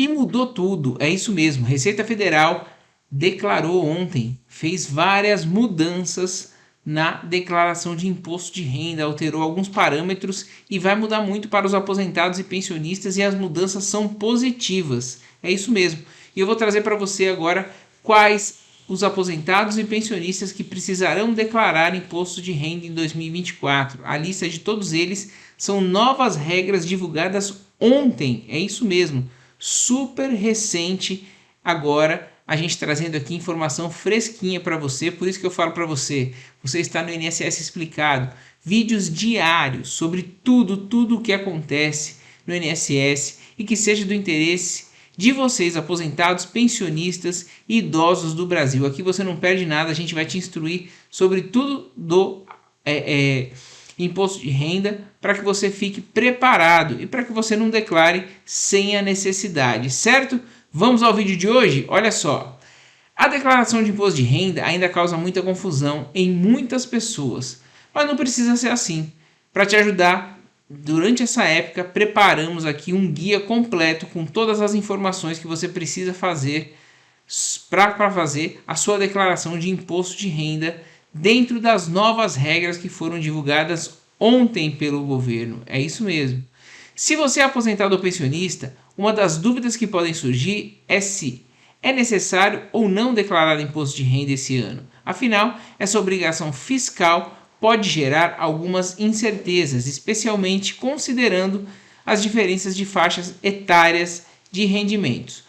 E mudou tudo, é isso mesmo. Receita Federal declarou ontem, fez várias mudanças na declaração de imposto de renda, alterou alguns parâmetros e vai mudar muito para os aposentados e pensionistas, e as mudanças são positivas. É isso mesmo. E eu vou trazer para você agora quais os aposentados e pensionistas que precisarão declarar imposto de renda em 2024. A lista de todos eles são novas regras divulgadas ontem. É isso mesmo. Super recente agora, a gente trazendo aqui informação fresquinha para você. Por isso que eu falo para você, você está no INSS Explicado, vídeos diários sobre tudo o que acontece no INSS e que seja do interesse de vocês, aposentados, pensionistas e idosos do Brasil. Aqui você não perde nada, a gente vai te instruir sobre tudo do imposto de renda, para que você fique preparado e para que você não declare sem a necessidade, certo? Vamos ao vídeo de hoje? Olha só, a declaração de imposto de renda ainda causa muita confusão em muitas pessoas, mas não precisa ser assim. Para te ajudar, durante essa época, preparamos aqui um guia completo com todas as informações que você precisa fazer para fazer a sua declaração de imposto de renda dentro das novas regras que foram divulgadas ontem pelo governo. É isso mesmo. Se você é aposentado ou pensionista, uma das dúvidas que podem surgir é se é necessário ou não declarar imposto de renda esse ano. Afinal, essa obrigação fiscal pode gerar algumas incertezas, especialmente considerando as diferenças de faixas etárias de rendimentos.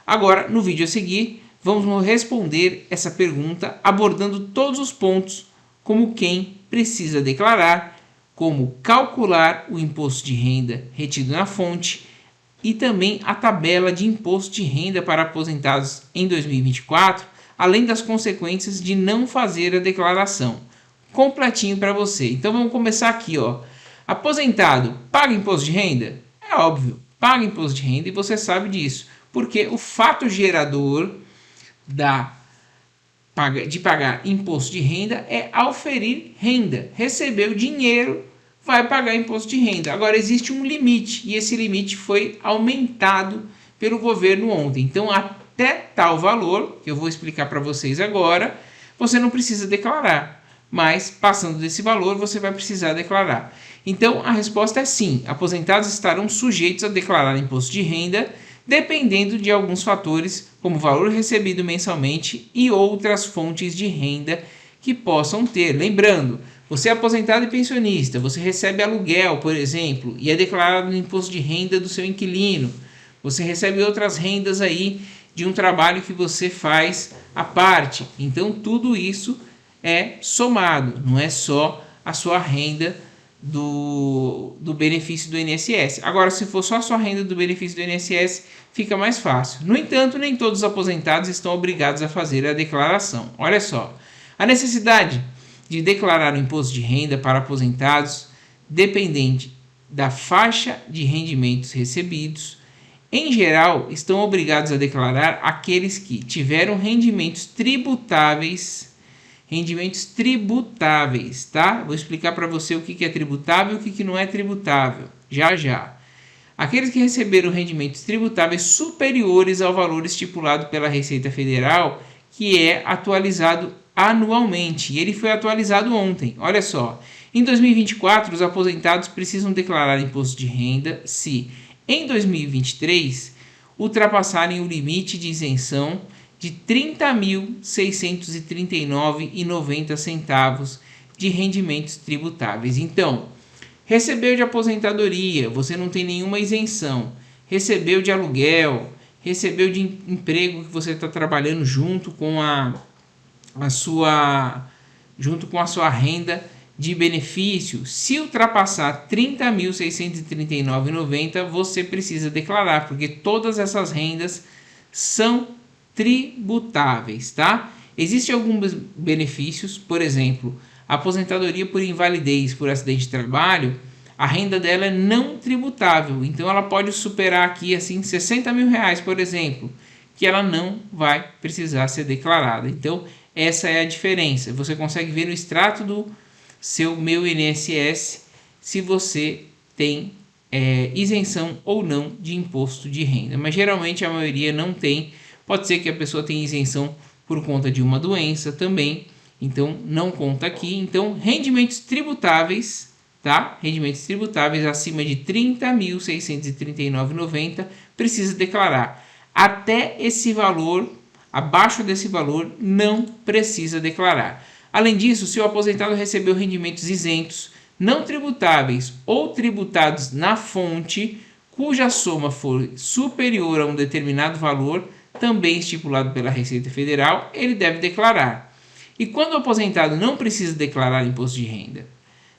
Agora, no vídeo a seguir, vamos responder essa pergunta abordando todos os pontos, como quem precisa declarar, como calcular o imposto de renda retido na fonte e também a tabela de imposto de renda para aposentados em 2024, além das consequências de não fazer a declaração. Completinho para você. Então vamos começar aqui, ó. Aposentado paga imposto de renda? É óbvio, paga imposto de renda e você sabe disso, porque o fato gerador de pagar imposto de renda é auferir renda. Recebeu dinheiro, vai pagar imposto de renda. Agora existe um limite e esse limite foi aumentado pelo governo ontem. Então até tal valor, que eu vou explicar para vocês agora, você não precisa declarar. Mas passando desse valor você vai precisar declarar. Então a resposta é sim, aposentados estarão sujeitos a declarar imposto de renda, dependendo de alguns fatores, como o valor recebido mensalmente e outras fontes de renda que possam ter. Lembrando, você é aposentado e pensionista, você recebe aluguel, por exemplo, e é declarado no imposto de renda do seu inquilino. Você recebe outras rendas aí de um trabalho que você faz à parte. Então tudo isso é somado, não é só a sua renda do benefício do INSS. Agora, se for só a sua renda do benefício do INSS, fica mais fácil. No entanto, nem todos os aposentados estão obrigados a fazer a declaração. Olha só, a necessidade de declarar o imposto de renda para aposentados, dependente da faixa de rendimentos recebidos, em geral, estão obrigados a declarar aqueles que tiveram rendimentos tributáveis, tá? Vou explicar para você o que é tributável e o que não é tributável, já. Aqueles que receberam rendimentos tributáveis superiores ao valor estipulado pela Receita Federal, que é atualizado anualmente, e ele foi atualizado ontem. Olha só, em 2024, os aposentados precisam declarar imposto de renda se, em 2023, ultrapassarem o limite de isenção de R$ 30.639,90 de rendimentos tributáveis. Então, recebeu de aposentadoria, você não tem nenhuma isenção. Recebeu de aluguel, recebeu de emprego que você está trabalhando junto com a sua renda de benefício. Se ultrapassar R$ 30.639,90, você precisa declarar, porque todas essas rendas são tributáveis, tá? Existem alguns benefícios, por exemplo, a aposentadoria por invalidez por acidente de trabalho, a renda dela é não tributável, então ela pode superar aqui assim R$60 mil, por exemplo, que ela não vai precisar ser declarada. Então essa é a diferença. Você consegue ver no extrato do seu Meu INSS se você tem isenção ou não de imposto de renda, mas geralmente a maioria não tem. Pode ser que a pessoa tenha isenção por conta de uma doença também, então não conta aqui. Então, rendimentos tributáveis, tá? Rendimentos tributáveis acima de R$ 30.639,90 precisa declarar. Até esse valor, abaixo desse valor, não precisa declarar. Além disso, se o aposentado recebeu rendimentos isentos, não tributáveis ou tributados na fonte, cuja soma for superior a um determinado valor, também estipulado pela Receita Federal, ele deve declarar. E quando o aposentado não precisa declarar imposto de renda?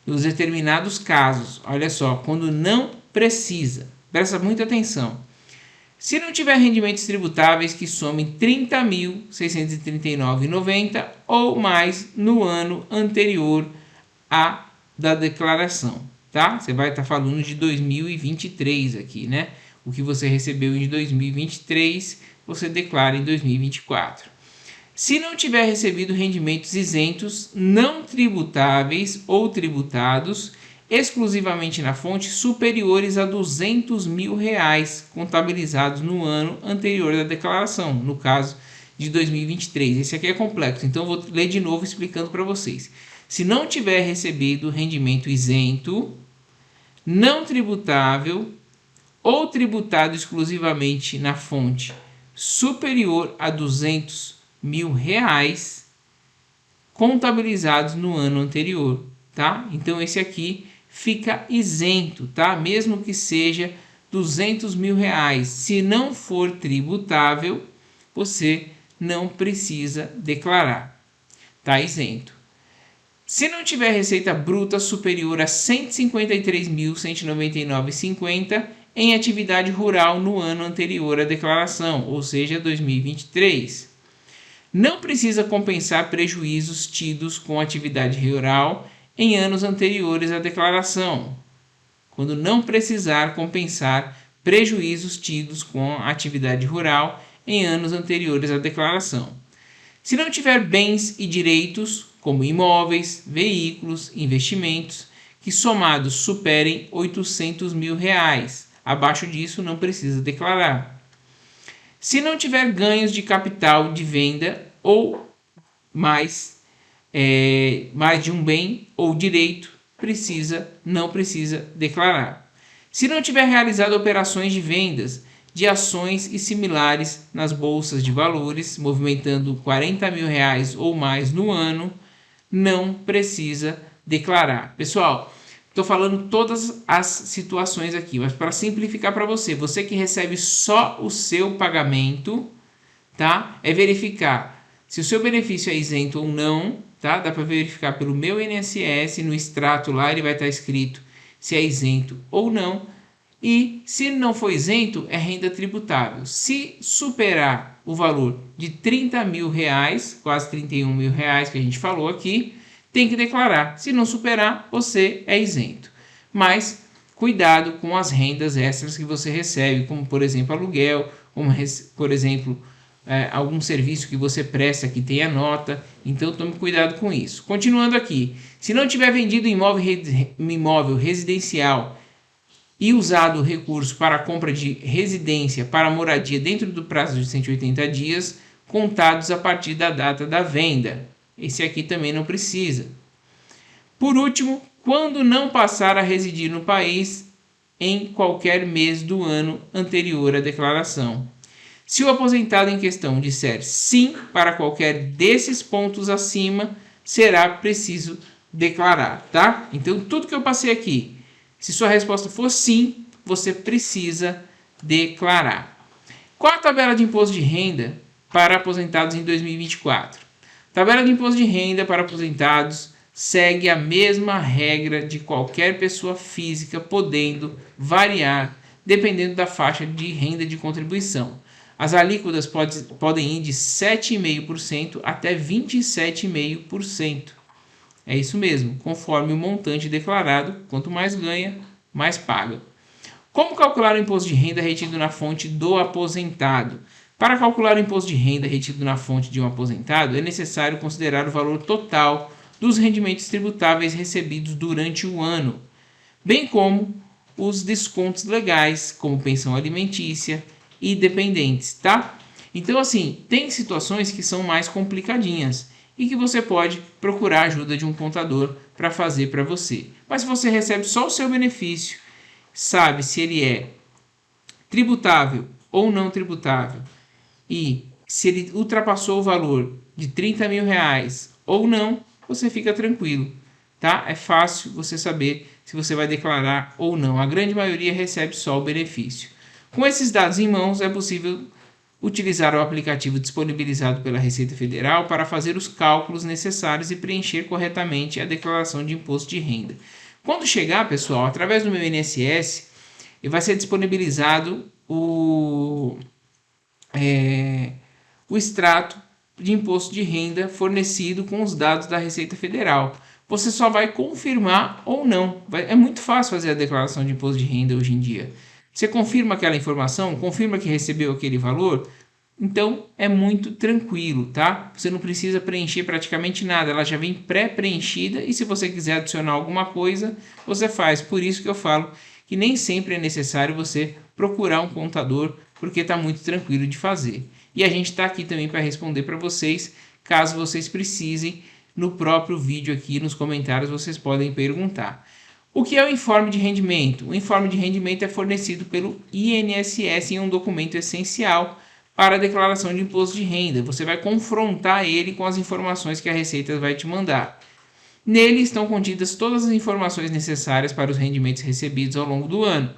Nos determinados casos, olha só, quando não precisa, presta muita atenção. Se não tiver rendimentos tributáveis que somem R$ 30.639,90 ou mais no ano anterior à da declaração, tá? Você vai estar falando de 2023 aqui, né? O que você recebeu em 2023, você declara em 2024. Se não tiver recebido rendimentos isentos, não tributáveis ou tributados exclusivamente na fonte superiores a R$ 200 mil contabilizados no ano anterior da declaração, no caso de 2023. Esse aqui é complexo, então eu vou ler de novo explicando para vocês. Se não tiver recebido rendimento isento, não tributável ou tributado exclusivamente na fonte superior a R$ 200 mil contabilizados no ano anterior, tá? Então esse aqui fica isento, tá? Mesmo que seja R$ 200 mil. Se não for tributável, você não precisa declarar, tá isento. Se não tiver receita bruta superior a R$ 153.199,50 em atividade rural no ano anterior à declaração, ou seja, 2023. Não precisa compensar prejuízos tidos com atividade rural em anos anteriores à declaração, quando não precisar compensar prejuízos tidos com atividade rural em anos anteriores à declaração. Se não tiver bens e direitos, como imóveis, veículos, investimentos, que somados superem R$ 800 mil, abaixo disso não precisa declarar. Se não tiver ganhos de capital de venda ou mais de um bem ou direito, não precisa declarar. Se não tiver realizado operações de vendas de ações e similares nas bolsas de valores, movimentando R$ 40 mil ou mais no ano, não precisa declarar. Pessoal, estou falando todas as situações aqui, mas para simplificar para você, você que recebe só o seu pagamento, tá? É verificar se o seu benefício é isento ou não, tá? Dá para verificar pelo meu INSS, no extrato lá ele vai estar escrito se é isento ou não. E se não for isento, é renda tributável. Se superar o valor de R$ 30 mil, quase R$ 31 mil que a gente falou aqui, tem que declarar. Se não superar, você é isento. Mas cuidado com as rendas extras que você recebe, como por exemplo aluguel, como por exemplo algum serviço que você presta que tenha nota. Então tome cuidado com isso. Continuando aqui, se não tiver vendido imóvel residencial e usado o recurso para a compra de residência para moradia dentro do prazo de 180 dias, contados a partir da data da venda. Esse aqui também não precisa. Por último, quando não passar a residir no país em qualquer mês do ano anterior à declaração. Se o aposentado em questão disser sim para qualquer desses pontos acima, será preciso declarar, tá? Então, tudo que eu passei aqui, se sua resposta for sim, você precisa declarar. Qual a tabela de imposto de renda para aposentados em 2024? Tabela de imposto de renda para aposentados segue a mesma regra de qualquer pessoa física, podendo variar dependendo da faixa de renda de contribuição. As alíquotas podem ir de 7,5% até 27,5%. É isso mesmo, conforme o montante declarado, quanto mais ganha, mais paga. Como calcular o imposto de renda retido na fonte do aposentado? Para calcular o imposto de renda retido na fonte de um aposentado, é necessário considerar o valor total dos rendimentos tributáveis recebidos durante o ano, bem como os descontos legais, como pensão alimentícia e dependentes, tá? Então, assim, tem situações que são mais complicadinhas e que você pode procurar a ajuda de um contador para fazer para você. Mas se você recebe só o seu benefício, sabe se ele é tributável ou não tributável e se ele ultrapassou o valor de 30 mil reais ou não, você fica tranquilo, tá? É fácil você saber se você vai declarar ou não. A grande maioria recebe só o benefício. Com esses dados em mãos, é possível utilizar o aplicativo disponibilizado pela Receita Federal para fazer os cálculos necessários e preencher corretamente a declaração de imposto de renda. Quando chegar, pessoal, através do meu INSS, vai ser disponibilizado o extrato de imposto de renda fornecido com os dados da Receita Federal. Você só vai confirmar ou não. É muito fácil fazer a declaração de imposto de renda hoje em dia. Você confirma aquela informação, confirma que recebeu aquele valor, então é muito tranquilo, tá? Você não precisa preencher praticamente nada, ela já vem pré-preenchida e se você quiser adicionar alguma coisa, você faz. Por isso que eu falo que nem sempre é necessário você procurar um contador, porque está muito tranquilo de fazer. E a gente está aqui também para responder para vocês, caso vocês precisem, no próprio vídeo aqui nos comentários vocês podem perguntar. O que é o informe de rendimento? O informe de rendimento é fornecido pelo INSS em um documento essencial para a declaração de imposto de renda. Você vai confrontar ele com as informações que a Receita vai te mandar. Nele estão contidas todas as informações necessárias para os rendimentos recebidos ao longo do ano,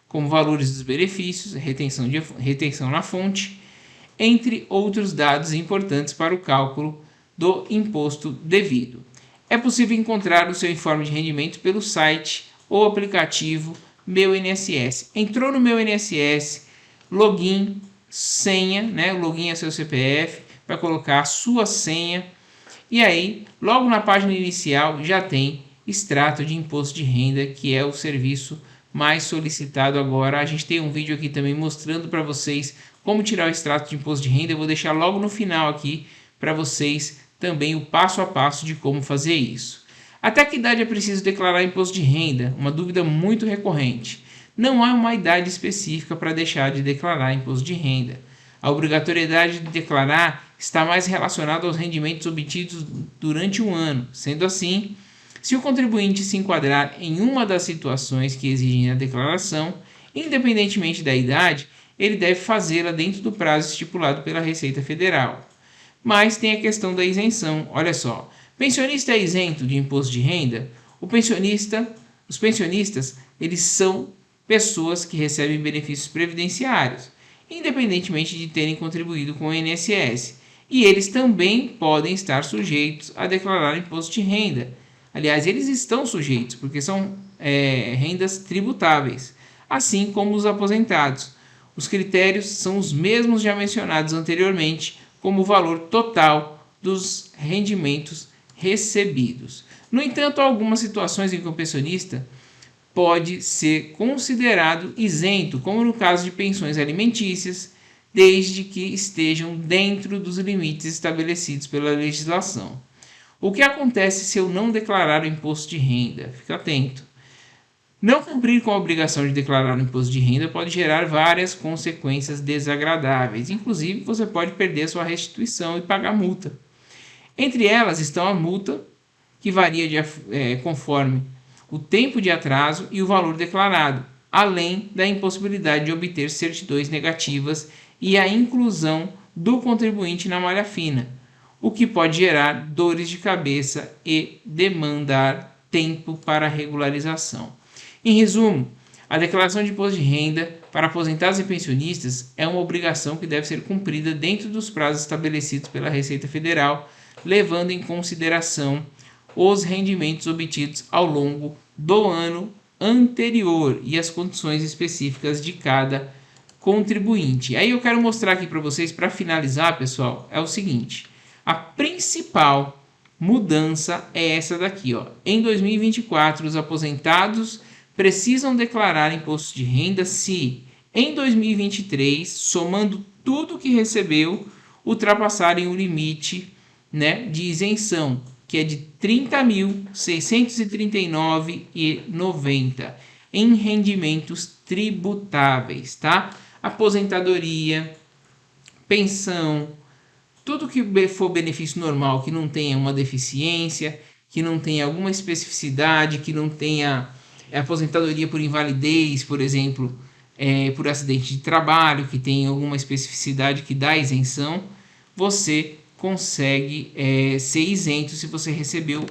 como valores dos benefícios, retenção na fonte, entre outros dados importantes para o cálculo do imposto devido. É possível encontrar o seu informe de rendimento pelo site ou aplicativo Meu INSS. Entrou no Meu INSS, login, senha, né? O login é seu CPF, vai colocar a sua senha e aí, logo na página inicial já tem extrato de imposto de renda, que é o serviço mais solicitado agora. A gente tem um vídeo aqui também mostrando para vocês como tirar o extrato de imposto de renda. Eu vou deixar logo no final aqui para vocês também o passo a passo de como fazer isso. Até que idade é preciso declarar imposto de renda? Uma dúvida muito recorrente. Não há uma idade específica para deixar de declarar imposto de renda. A obrigatoriedade de declarar está mais relacionada aos rendimentos obtidos durante um ano. Sendo assim, se o contribuinte se enquadrar em uma das situações que exigem a declaração, independentemente da idade, ele deve fazê-la dentro do prazo estipulado pela Receita Federal. Mas tem a questão da isenção. Olha só, pensionista é isento de imposto de renda? Os pensionistas, eles são pessoas que recebem benefícios previdenciários, independentemente de terem contribuído com o INSS. E eles também podem estar sujeitos a declarar imposto de renda. Aliás, eles estão sujeitos, porque são rendas tributáveis, assim como os aposentados. Os critérios são os mesmos já mencionados anteriormente, como o valor total dos rendimentos recebidos. No entanto, há algumas situações em que o pensionista pode ser considerado isento, como no caso de pensões alimentícias, desde que estejam dentro dos limites estabelecidos pela legislação. O que acontece se eu não declarar o imposto de renda? Fica atento. Não cumprir com a obrigação de declarar o imposto de renda pode gerar várias consequências desagradáveis. Inclusive, você pode perder sua restituição e pagar multa. Entre elas estão a multa, que varia conforme o tempo de atraso e o valor declarado, além da impossibilidade de obter certidões negativas e a inclusão do contribuinte na malha fina, o que pode gerar dores de cabeça e demandar tempo para regularização. Em resumo, a declaração de imposto de renda para aposentados e pensionistas é uma obrigação que deve ser cumprida dentro dos prazos estabelecidos pela Receita Federal, levando em consideração os rendimentos obtidos ao longo do ano anterior e as condições específicas de cada contribuinte. Aí eu quero mostrar aqui para vocês, para finalizar, pessoal, é o seguinte: a principal mudança é essa daqui, ó. Em 2024, os aposentados precisam declarar imposto de renda se, em 2023, somando tudo que recebeu, ultrapassarem o limite, né, de isenção, que é de R$ 30.639,90. em rendimentos tributáveis, tá? Aposentadoria, pensão, tudo que for benefício normal, que não tenha uma deficiência, que não tenha alguma especificidade, que não tenha aposentadoria por invalidez, por exemplo, por acidente de trabalho, que tem alguma especificidade que dá isenção, você consegue ser isento se você recebeu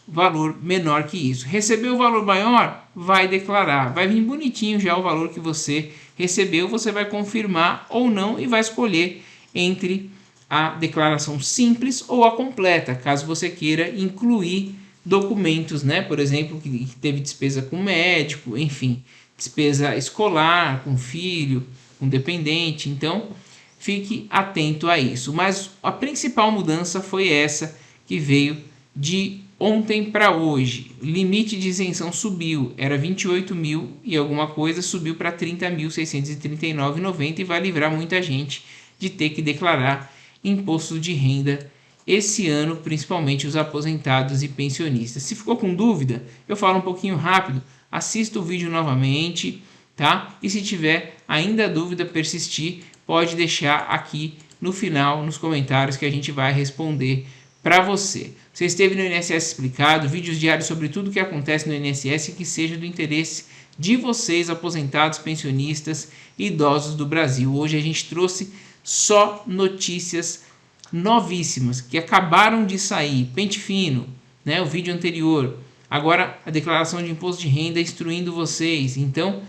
valor menor que isso. Recebeu o valor maior? Vai declarar. Vai vir bonitinho já o valor que você recebeu, você vai confirmar ou não e vai escolher entre a declaração simples ou a completa, caso você queira incluir documentos, né? Por exemplo, que teve despesa com médico, enfim, despesa escolar, com filho, com dependente. Então, fique atento a isso. Mas a principal mudança foi essa que veio de ontem para hoje. Limite de isenção subiu, era 28 mil e alguma coisa, subiu para 30.639,90 e vai livrar muita gente de ter que declarar imposto de renda esse ano, principalmente os aposentados e pensionistas. Se ficou com dúvida, eu falo um pouquinho rápido, assista o vídeo novamente, tá? E se tiver ainda dúvida persistir, pode deixar aqui no final, nos comentários, que a gente vai responder para você. Você esteve no INSS Explicado, vídeos diários sobre tudo o que acontece no INSS e que seja do interesse de vocês, aposentados, pensionistas e idosos do Brasil. Hoje a gente trouxe só notícias novíssimas que acabaram de sair. Pente fino, né? O vídeo anterior. Agora a declaração de imposto de renda instruindo vocês. Então,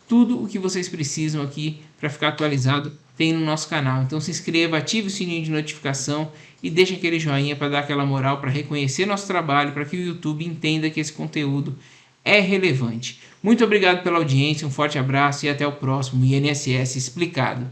tudo o que vocês precisam aqui para ficar atualizado tem no nosso canal. Então se inscreva, ative o sininho de notificação e deixe aquele joinha para dar aquela moral, para reconhecer nosso trabalho, para que o YouTube entenda que esse conteúdo é relevante. Muito obrigado pela audiência, um forte abraço e até o próximo INSS Explicado.